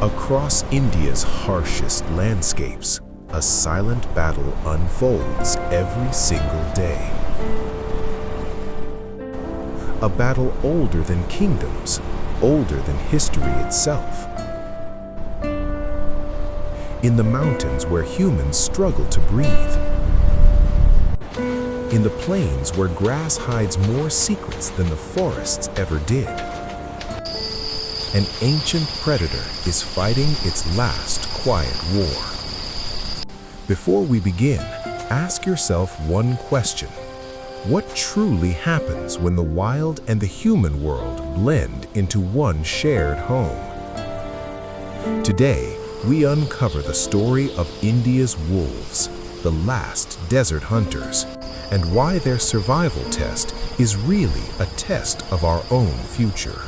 Across India's harshest landscapes, a silent battle unfolds every single day. A battle older than kingdoms, older than history itself. In the mountains where humans struggle to breathe. In the plains where grass hides more secrets than the forests ever did. An ancient predator is fighting its last quiet war. Before we begin, ask yourself one question. What truly happens when the wild and the human world blend into one shared home? Today, we uncover the story of India's wolves, the last desert hunters, and why their survival test is really a test of our own future.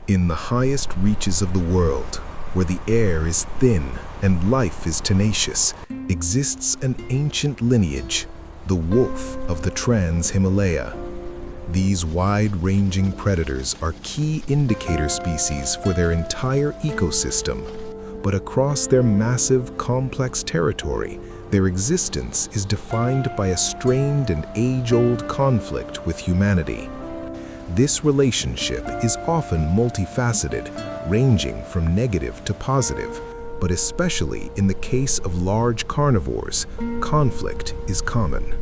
In the highest reaches of the world, where the air is thin and life is tenacious, exists an ancient lineage, the wolf of the Trans-Himalaya. These wide-ranging predators are key indicator species for their entire ecosystem, but across their massive, complex territory, their existence is defined by a strained and age-old conflict with humanity. This relationship is often multifaceted, ranging from negative to positive, but especially in the case of large carnivores, conflict is common.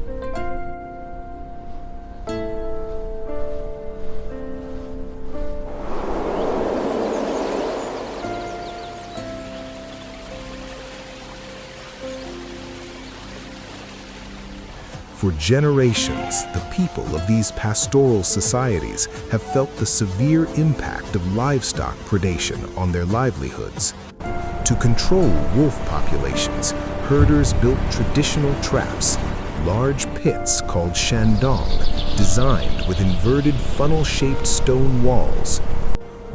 For generations, the people of these pastoral societies have felt the severe impact of livestock predation on their livelihoods. To control wolf populations, herders built traditional traps, large pits called Shandong, designed with inverted funnel-shaped stone walls.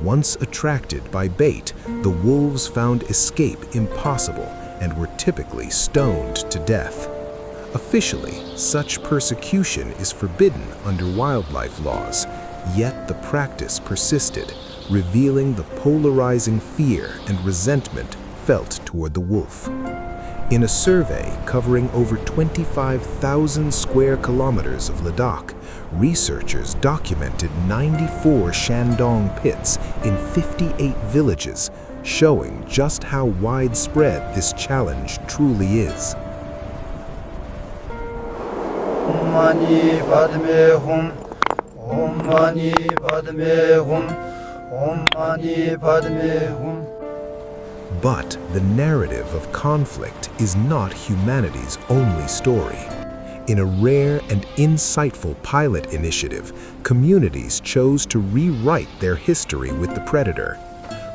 Once attracted by bait, the wolves found escape impossible and were typically stoned to death. Officially, such persecution is forbidden under wildlife laws, yet the practice persisted, revealing the polarizing fear and resentment felt toward the wolf. In a survey covering over 25,000 square kilometers of Ladakh, researchers documented 94 Shandong pits in 58 villages, showing just how widespread this challenge truly is. Om Mani Padme Hum, Om Mani Padme Hum, Om Mani Padme Hum. But the narrative of conflict is not humanity's only story. In a rare and insightful pilot initiative, communities chose to rewrite their history with the predator.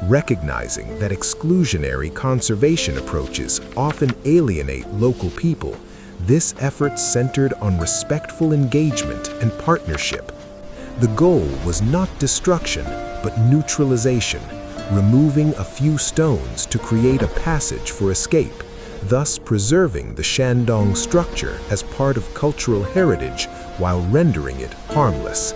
Recognizing that exclusionary conservation approaches often alienate local people, this effort centered on respectful engagement and partnership. The goal was not destruction, but neutralization, removing a few stones to create a passage for escape, thus preserving the Shandong structure as part of cultural heritage while rendering it harmless.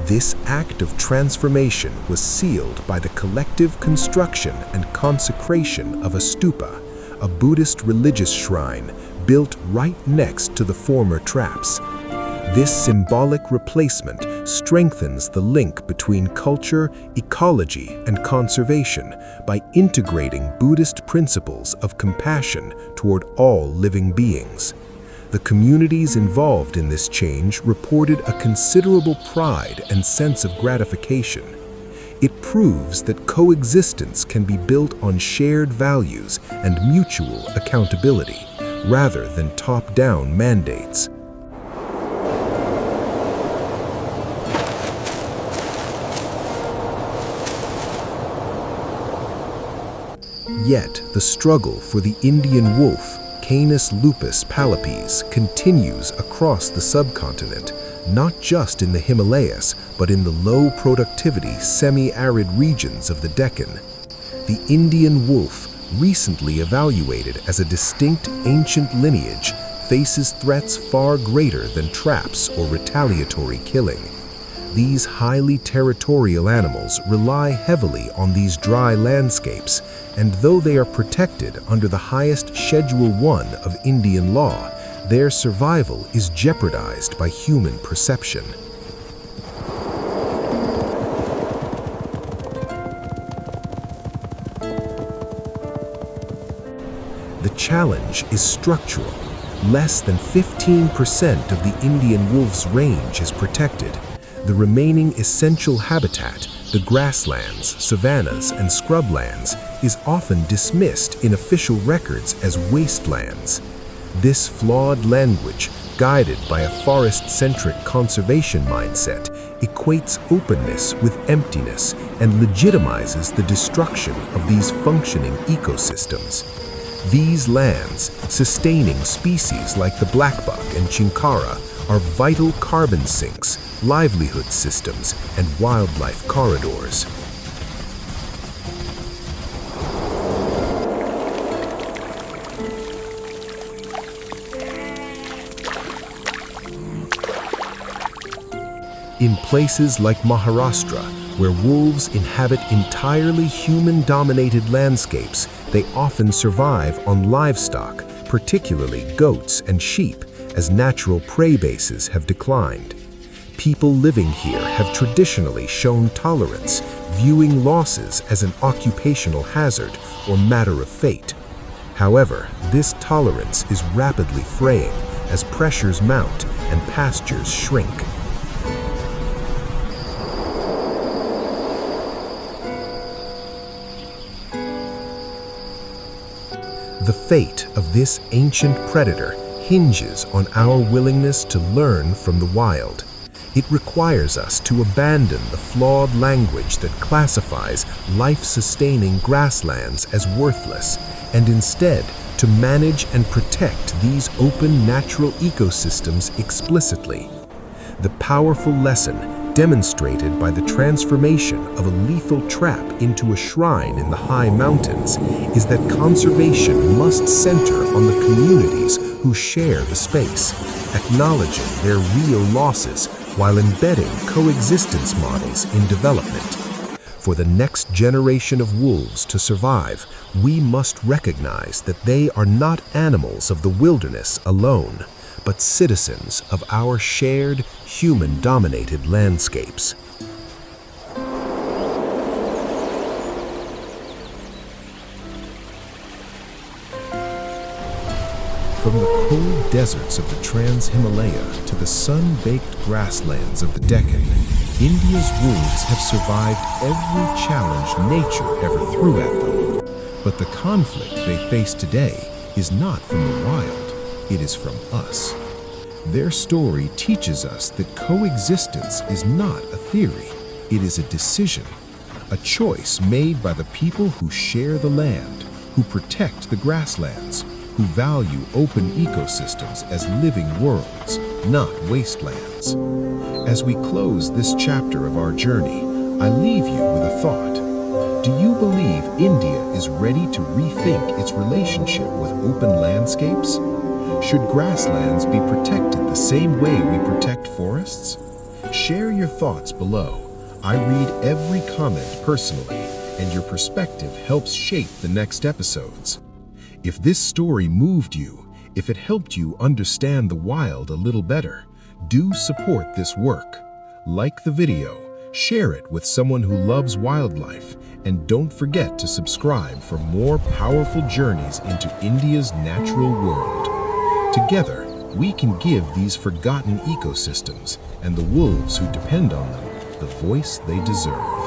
This act of transformation was sealed by the collective construction and consecration of a stupa, a Buddhist religious shrine built right next to the former traps. This symbolic replacement strengthens the link between culture, ecology, and conservation by integrating Buddhist principles of compassion toward all living beings. The communities involved in this change reported a considerable pride and sense of gratification. It proves that coexistence can be built on shared values and mutual accountability, rather than top-down mandates. Yet, the struggle for the Indian wolf, Canis lupus palipes, continues across the subcontinent, not just in the Himalayas, but in the low-productivity, semi-arid regions of the Deccan. The Indian wolf, recently evaluated as a distinct ancient lineage, faces threats far greater than traps or retaliatory killing. These highly territorial animals rely heavily on these dry landscapes, and though they are protected under the highest Schedule 1 of Indian law, their survival is jeopardized by human perception. The challenge is structural. Less than 15% of the Indian wolf's range is protected. The remaining essential habitat, the grasslands, savannas, and scrublands, is often dismissed in official records as wastelands. This flawed language, guided by a forest-centric conservation mindset, equates openness with emptiness and legitimizes the destruction of these functioning ecosystems. These lands, sustaining species like the blackbuck and chinkara, are vital carbon sinks, livelihood systems, and wildlife corridors. In places like Maharashtra, where wolves inhabit entirely human-dominated landscapes, they often survive on livestock, particularly goats and sheep, as natural prey bases have declined. People living here have traditionally shown tolerance, viewing losses as an occupational hazard or matter of fate. However, this tolerance is rapidly fraying as pressures mount and pastures shrink. The fate of this ancient predator hinges on our willingness to learn from the wild. It requires us to abandon the flawed language that classifies life-sustaining grasslands as worthless, and instead to manage and protect these open natural ecosystems explicitly. The powerful lesson demonstrated by the transformation of a lethal trap into a shrine in the high mountains is that conservation must center on the communities who share the space, acknowledging their real losses while embedding coexistence models in development. For the next generation of wolves to survive, we must recognize that they are not animals of the wilderness alone, but citizens of our shared, human-dominated landscapes. From the cold deserts of the Trans-Himalayan to the sun-baked grasslands of the Deccan, India's wolves have survived every challenge nature ever threw at them. But the conflict they face today is not from the wild. It is from us. Their story teaches us that coexistence is not a theory. It is a decision, a choice made by the people who share the land, who protect the grasslands, who value open ecosystems as living worlds, not wastelands. As we close this chapter of our journey, I leave you with a thought. Do you believe India is ready to rethink its relationship with open landscapes? Should grasslands be protected the same way we protect forests? Share your thoughts below. I read every comment personally, and your perspective helps shape the next episodes. If this story moved you, if it helped you understand the wild a little better, do support this work. Like the video, share it with someone who loves wildlife, and don't forget to subscribe for more powerful journeys into India's natural world. Together, we can give these forgotten ecosystems and the wolves who depend on them the voice they deserve.